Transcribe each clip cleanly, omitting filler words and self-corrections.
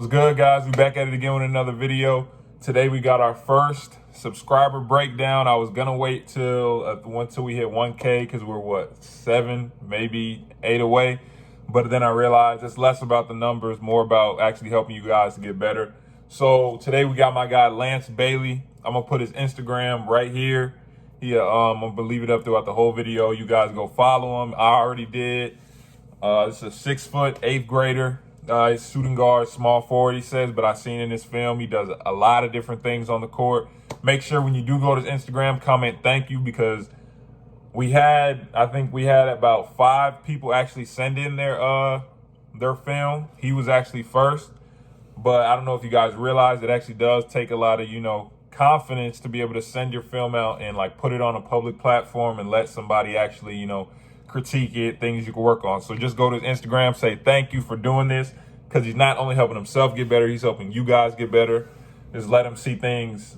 What's good, guys? We back at it again with another video. Today we got our first subscriber breakdown. I was gonna wait till we hit 1K because we're what, 7, maybe 8 away. But then I realized it's less about the numbers, more about actually helping you guys to get better. So today we got my guy Lance Bailey. I'm gonna put his Instagram right here. I'm gonna leave it up throughout the whole video. You guys go follow him. I already did. This is a 6', 8th grader. He's shooting guard, small forward, he says, but I've seen in his film, he does a lot of different things on the court. Make sure when you do go to his Instagram, comment thank you, because I think we had about 5 people actually send in their film. He was actually first, but I don't know if you guys realize it actually does take a lot of, confidence to be able to send your film out and like put it on a public platform and let somebody actually, critique it, things you can work on. So just go to his Instagram, say thank you for doing this, because he's not only helping himself get better, he's helping you guys get better. Just let y'all see things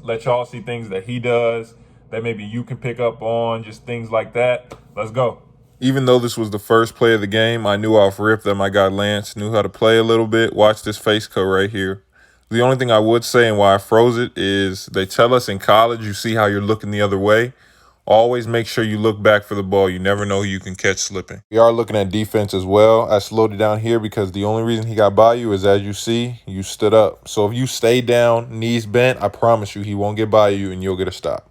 that he does that maybe you can pick up on, just things like that. Let's go. Even though this was the first play of the game, I knew off rip that my guy Lance knew how to play a little bit. Watch this face cut right here. The only thing I would say and why I froze it is they tell us in college, you see how you're looking the other way. Always make sure you look back for the ball. You never know who you can catch slipping. We are looking at defense as well. I slowed it down here because the only reason he got by you is, as you see, you stood up. So if you stay down, knees bent, I promise you he won't get by you and you'll get a stop.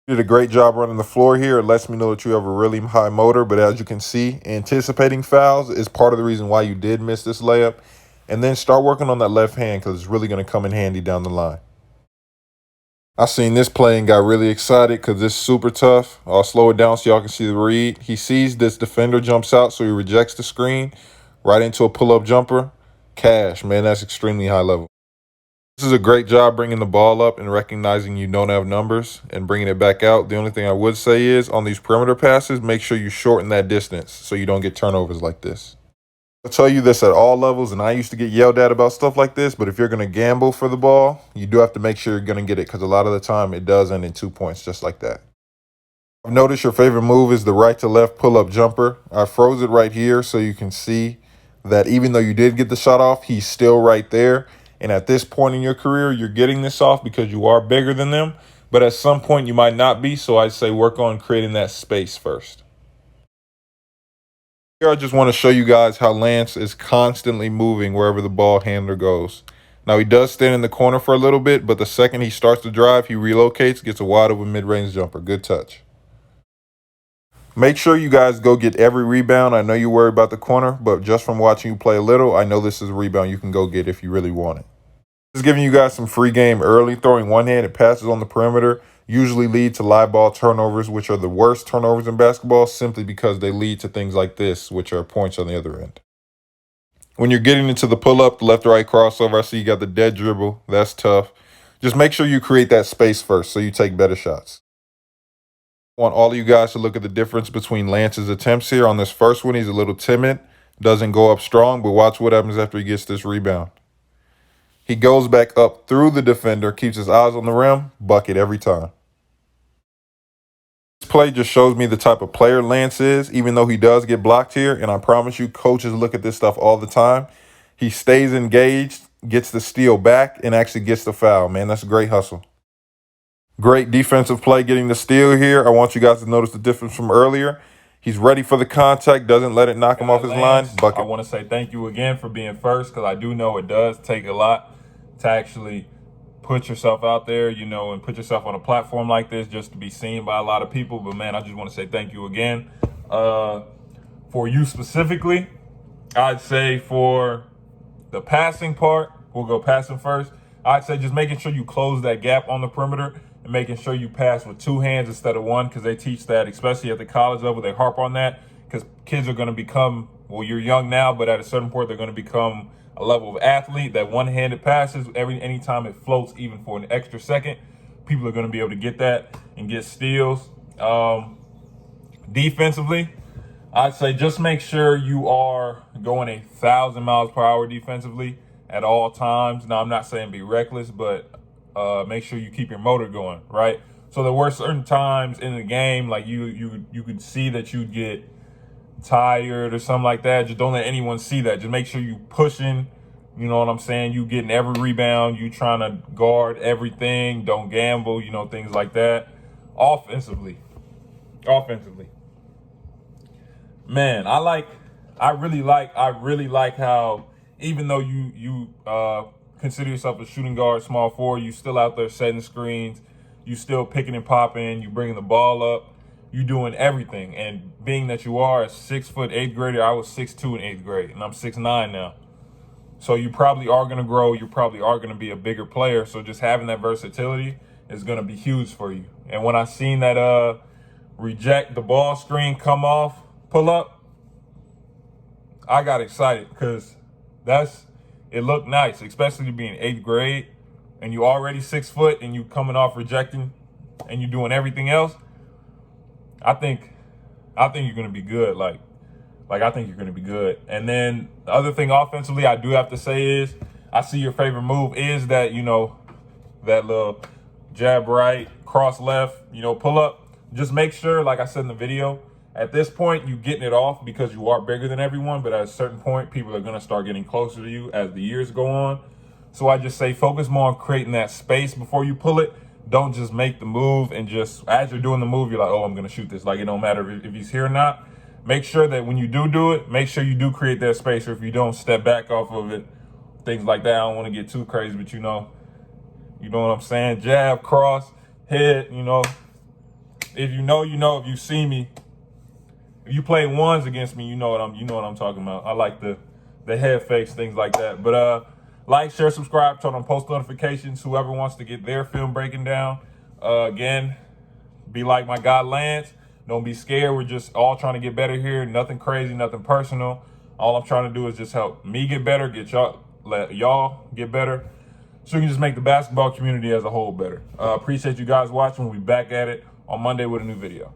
You did a great job running the floor here. It lets me know that you have a really high motor, but as you can see, anticipating fouls is part of the reason why you did miss this layup. And then start working on that left hand because it's really going to come in handy down the line. I seen this play and got really excited because it's super tough. I'll slow it down so y'all can see the read. He sees this defender jumps out, so he rejects the screen right into a pull-up jumper. Cash, man, that's extremely high level. This is a great job bringing the ball up and recognizing you don't have numbers and bringing it back out. The only thing I would say is on these perimeter passes, make sure you shorten that distance so you don't get turnovers like this. I'll tell you this at all levels, and I used to get yelled at about stuff like this, but if you're going to gamble for the ball, you do have to make sure you're going to get it, because a lot of the time it does end in 2 points just like that. I've noticed your favorite move is the right to left pull-up jumper. I froze it right here so you can see that even though you did get the shot off, he's still right there. And at this point in your career, you're getting this off because you are bigger than them, but at some point you might not be, so I'd say work on creating that space first. Here I just want to show you guys how Lance is constantly moving wherever the ball handler goes. Now he does stand in the corner for a little bit, but the second he starts to drive, he relocates, gets a wide open mid-range jumper. Good touch. Make sure you guys go get every rebound. I know you worry about the corner, but just from watching you play a little, I know this is a rebound you can go get if you really want it. Just giving you guys some free game early. Throwing one-handed passes on the perimeter usually lead to live ball turnovers, which are the worst turnovers in basketball simply because they lead to things like this, which are points on the other end. When you're getting into the pull-up, left-right crossover, I see you got the dead dribble. That's tough. Just make sure you create that space first so you take better shots. I want all of you guys to look at the difference between Lance's attempts here. On this first one, he's a little timid, doesn't go up strong, but watch what happens after he gets this rebound. He goes back up through the defender, keeps his eyes on the rim, bucket every time. This play just shows me the type of player Lance is, even though he does get blocked here. And I promise you, coaches look at this stuff all the time. He stays engaged, gets the steal back, and actually gets the foul. Man, that's a great hustle. Great defensive play getting the steal here. I want you guys to notice the difference from earlier. He's ready for the contact, doesn't let it knock him off his line. Bucket. I want to say thank you again for being first, because I do know it does take a lot to actually put yourself out there, and put yourself on a platform like this just to be seen by a lot of people. But man, I just want to say thank you again. For you specifically, I'd say for the passing part, we'll go passing first. I'd say just making sure you close that gap on the perimeter and making sure you pass with 2 hands instead of 1, because they teach that, especially at the college level. They harp on that because kids are going to become, well, you're young now, but at a certain point, they're going to become a level of athlete that one-handed passes anytime it floats, even for an extra second, people are going to be able to get that and get steals. Defensively, I'd say just make sure you are going 1,000 miles per hour defensively at all times. Now, I'm not saying be reckless, but make sure you keep your motor going, right? So there were certain times in the game, like you could see that you'd get tired or something like that. Just don't let anyone see that. Just make sure you pushing You know what I'm saying? You getting every rebound. You trying to guard everything. Don't gamble, things like that. Offensively. Man, I really like how, even though you consider yourself a shooting guard, small forward, you still out there setting screens, you still picking and popping, you bringing the ball up, you doing everything. And being that you are a 6 foot 8th grader, I was 6'2" in 8th grade, and I'm 6'9" now. So you probably are going to grow. You probably are going to be a bigger player. So just having that versatility is going to be huge for you. And when I seen that reject the ball screen come off, pull up, I got excited because it looked nice, especially to be in 8th grade and you already 6 foot and you coming off rejecting and you doing everything else. I think you're going to be good. Like I think you're going to be good. And then the other thing offensively I do have to say is I see your favorite move is that, that little jab right, cross left, pull up. Just make sure, like I said in the video, at this point, you getting it off because you are bigger than everyone. But at a certain point, people are going to start getting closer to you as the years go on. So I just say focus more on creating that space before you pull it. Don't just make the move and just, as you're doing the move, you're like, oh, I'm going to shoot this. Like, it don't matter if he's here or not. Make sure that when you do it, make sure you do create that space. Or if you don't, step back off of it. Things like that. I don't want to get too crazy, but you know what I'm saying? Jab, cross, head, If you know, if you see me, if you play ones against me, you know what I'm talking about. I like the head fakes, things like that. But like, share, subscribe, turn on post notifications. Whoever wants to get their film breaking down, again, be like my guy Lance. Don't be scared. We're just all trying to get better here. Nothing crazy, nothing personal. All I'm trying to do is just help me get better, let y'all get better, so we can just make the basketball community as a whole better. Appreciate you guys watching. We'll be back at it on Monday with a new video.